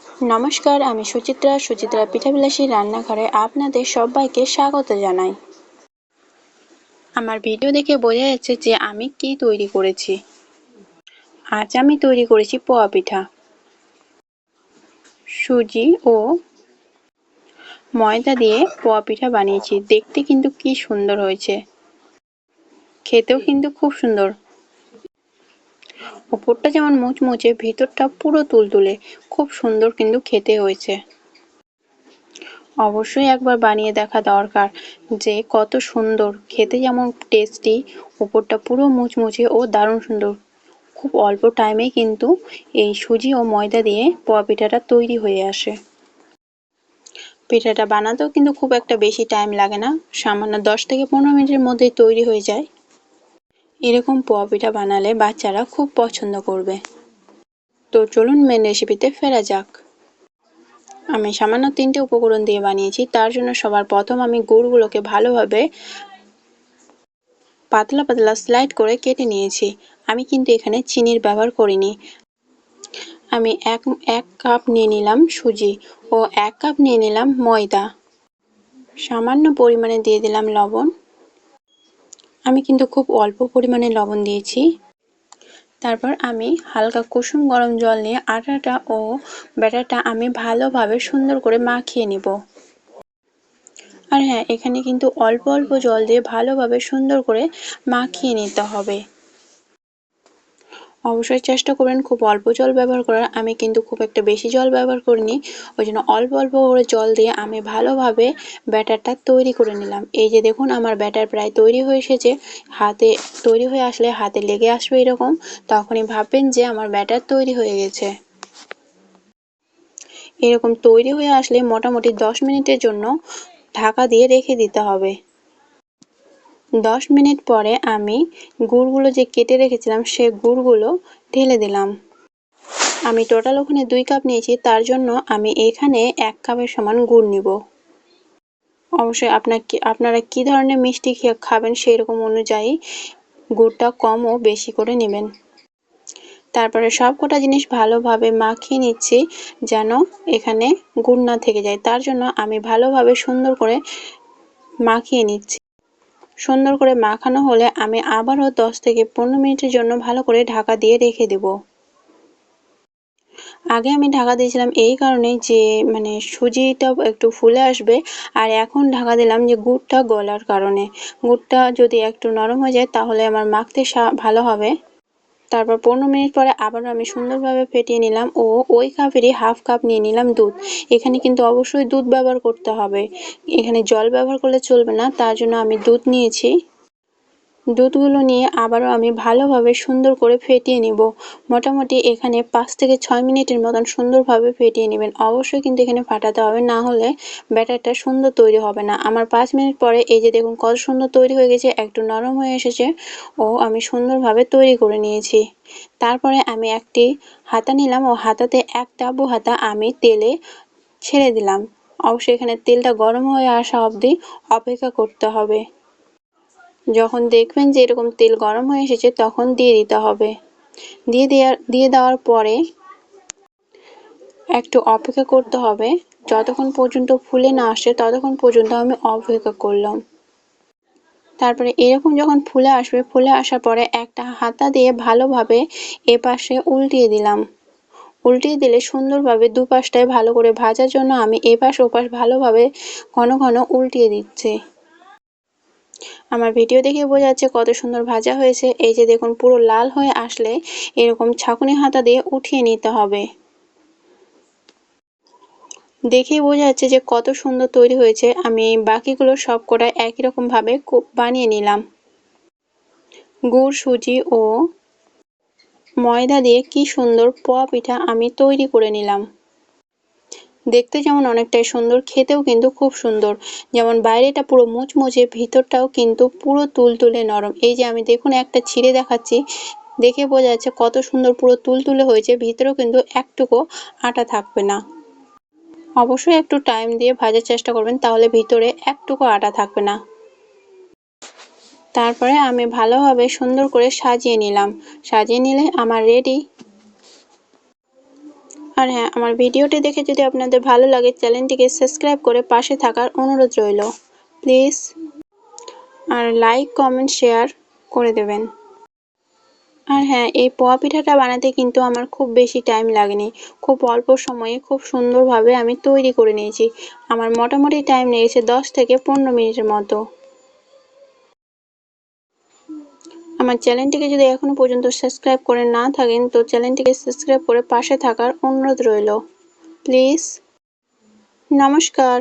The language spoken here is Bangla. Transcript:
নমস্কার, আমি সুচিত্রা পিঠাবিলাসী রান্নাঘরে আপনাদের সবাইকে স্বাগত জানাই। আমার ভিডিও দেখে বোঝা যাচ্ছে যে আমি কি তৈরি করেছি। আজ আমি তৈরি করেছি পোয়া পিঠা। সুজি ও ময়দা দিয়ে পোয়া পিঠা বানিয়েছি। দেখতে কিন্তু কি সুন্দর হয়েছে, খেতেও কিন্তু খুব সুন্দর। উপরটা যেমন মুচমুচে, ভিতরটা পুরো তুলতুলে, খুব সুন্দর কিন্তু খেতে হয়েছে। অবশ্যই একবার বানিয়ে দেখা দরকার যে কত সুন্দর খেতে, যেমন টেস্টি, উপরটা পুরো মুচমুচে ও দারুণ সুন্দর। খুব অল্প টাইমে কিন্তু এই সুজি ও ময়দা দিয়ে পোয়া পিঠাটা তৈরি হয়ে আসে। পিঠাটা বানাতেও কিন্তু খুব একটা বেশি টাইম লাগে না, সামান্য 10 থেকে 15 মিনিটের মধ্যেই তৈরি হয়ে যায়। এরকম পোয়া পিঠা বানালে বাচ্চারা খুব পছন্দ করবে। তো চলুন মেন রেসিপিতে ফেরা যাক। আমি সামান্য 3টে উপকরণ দিয়ে বানিয়েছি। তার জন্য সবার প্রথম আমি গুড়গুলোকে ভালোভাবে পাতলা পাতলা স্লাইড করে কেটে নিয়েছি। আমি কিন্তু এখানে চিনির ব্যবহার করিনি। আমি এক কাপ নিয়ে নিলাম সুজি ও 1 কাপ নিয়ে নিলাম ময়দা। সামান্য পরিমাণে দিয়ে দিলাম লবণ। আমি কিন্তু খুব অল্প পরিমাণে লবণ দিয়েছি। তারপর আমি হালকা কুসুম গরম জল নিয়ে আটাটা ও ব্যাটারটা আমি ভালোভাবে সুন্দর করে মাখিয়ে নিব। আর হ্যাঁ, এখানে কিন্তু অল্প অল্প জল দিয়ে ভালোভাবে সুন্দর করে মাখিয়ে নিতে হবে। অবশ্যই চেষ্টা করবেন খুব অল্প জল ব্যবহার করার। আমি কিন্তু খুব একটা বেশি জল ব্যবহার করিনি, ওই জন্য অল্প অল্প করে জল দিয়ে আমি ভালোভাবে ব্যাটারটা তৈরি করে নিলাম। এই যে দেখুন, আমার ব্যাটার প্রায় তৈরি হয়ে এসেছে। হাতে তৈরি হয়ে আসলে হাতে লেগে আসবে এরকম, তখনই ভাববেন যে আমার ব্যাটার তৈরি হয়ে গেছে। এরকম তৈরি হয়ে আসলে মোটামুটি 10 মিনিটের জন্য ঢাকা দিয়ে রেখে দিতে হবে। 10 মিনিট পরে আমি গুড়গুলো যে কেটে রেখেছিলাম সে গুড়গুলো ঢেলে দিলাম। আমি টোটাল ওখানে 2 কাপ নিয়েছি, তার জন্য আমি এখানে 1 কাপের সমান গুড় নিব। অবশ্যই আপনারা কি ধরনের মিষ্টি খাবেন সেই রকম অনুযায়ী গুড়টা কম ও বেশি করে নেবেন। তারপরে সবকটা জিনিস ভালোভাবে মাখিয়ে নিচ্ছি যেন এখানে গুড় না থেকে যায়। তার জন্য আমি ভালোভাবে সুন্দর করে মাখিয়ে নিচ্ছি। সুন্দর করে মাখানো হলে আমি আবারও 10 থেকে 15 মিনিটের জন্য ভালো করে ঢাকা দিয়ে রেখে দেব। আগে আমি ঢাকা দিয়েছিলাম এই কারণে যে সুজিটা একটু ফুলে আসবে, আর এখন ঢাকা দিলাম যে গুড়টা গলার কারণে। গুড়টা যদি একটু নরম হয়ে যায় তাহলে আমার মাখতে ভালো হবে। তারপর 15 মিনিট পরে আবারও আমি সুন্দরভাবে ফেটিয়ে নিলাম ও ওই কাপেরই হাফ কাপ নিয়ে নিলাম দুধ। এখানে কিন্তু অবশ্যই দুধ ব্যবহার করতে হবে, এখানে জল ব্যবহার করলে চলবে না, তার জন্য আমি দুধ নিয়েছি। দুধগুলো নিয়ে আবারও আমি ভালোভাবে সুন্দর করে ফেটিয়ে নিব। মোটামুটি এখানে 5 থেকে 6 মিনিটের মতন সুন্দরভাবে ফেটিয়ে নেবেন। অবশ্যই কিন্তু এখানে ফাটাতে হবে, না হলে ব্যাটারটা সুন্দর তৈরি হবে না। আমার 5 মিনিট পরে এই যে দেখুন কত সুন্দর তৈরি হয়ে গেছে, একটু নরম হয়ে এসেছে ও আমি সুন্দরভাবে তৈরি করে নিয়েছি। তারপরে আমি একটি হাতা নিলাম ও হাতাতে 1 তাবু হাতা আমি তেলে ছেড়ে দিলাম। অবশ্যই এখানে তেলটা গরম হয়ে আসা অবধি অপেক্ষা করতে হবে। যখন দেখবেন যে এরকম তেল গরম হয়ে এসেছে তখন দিয়ে দিতে হবে। দিয়ে দেওয়ার পরে একটু অপেক্ষা করতে হবে। যতক্ষণ পর্যন্ত ফুলে না আসে ততক্ষণ পর্যন্ত আমি অপেক্ষা করলাম। তারপরে এরকম যখন ফুলে আসবে, ফুলে আসার পরে একটা হাতা দিয়ে ভালোভাবে এপাশে উল্টিয়ে দিলাম। উল্টিয়ে দিলে সুন্দরভাবে দুপাশটায় ভালো করে ভাজার জন্য আমি এপাশ ওপাশ ভালোভাবে ঘন ঘন উল্টিয়ে দিচ্ছি। আমার ভিডিও দেখে বোঝা যাচ্ছে কত সুন্দর ভাজা হয়েছে। এই যে দেখুন পুরো লাল হয়ে আসলে এরকম ছাঁকুনি হাতা দিয়ে উঠিয়ে নিতে হবে। দেখেই বোঝা যাচ্ছে যে কত সুন্দর তৈরি হয়েছে। আমি বাকিগুলো সবকটা একই রকম ভাবে বানিয়ে নিলাম। গুড়, সুজি ও ময়দা দিয়ে কি সুন্দর পোয়া পিঠা আমি তৈরি করে নিলাম। দেখতে যেমন অনেকটাই সুন্দর, খেতেও কিন্তু খুব সুন্দর। যেমন বাইরেটা পুরো মুচমুচে, ভিতরটাও কিন্তু পুরো তুলতুলে নরম। এই যে আমি দেখুন একটা ছিঁড়ে দেখাচ্ছি, দেখে বোঝা যাচ্ছে কত সুন্দর পুরো তুলতুলে হয়েছে, ভিতরেও কিন্তু একটুকু আটা থাকবে না। অবশ্যই একটু টাইম দিয়ে ভাজার চেষ্টা করবেন, তাহলে ভিতরে একটুকু আটা থাকবে না। তারপরে আমি ভালোভাবে সুন্দর করে সাজিয়ে নিলাম। সাজিয়ে নিলে আমার রেডি। আর হ্যাঁ, আমার ভিডিওটি দেখে যদি আপনাদের ভালো লাগে চ্যানেলটিকে সাবস্ক্রাইব করে পাশে থাকার অনুরোধ রইল প্লিজ। আর লাইক কমেন্ট শেয়ার করে দেবেন। আর হ্যাঁ, এই পোয়া পিঠাটা বানাতে কিন্তু আমার খুব বেশি টাইম লাগেনি, খুব অল্প সময়ে খুব সুন্দরভাবে আমি তৈরি করে নিয়েছি। আমার মোটামুটি টাইম লেগেছে 10 থেকে 15 মিনিটের মতো। আমার চ্যানেলটিকে যদি এখনো পর্যন্ত সাবস্ক্রাইব করে না থাকেন তো চ্যানেলটিকে সাবস্ক্রাইব করে পাশে থাকার অনুরোধ রইল প্লিজ। নমস্কার।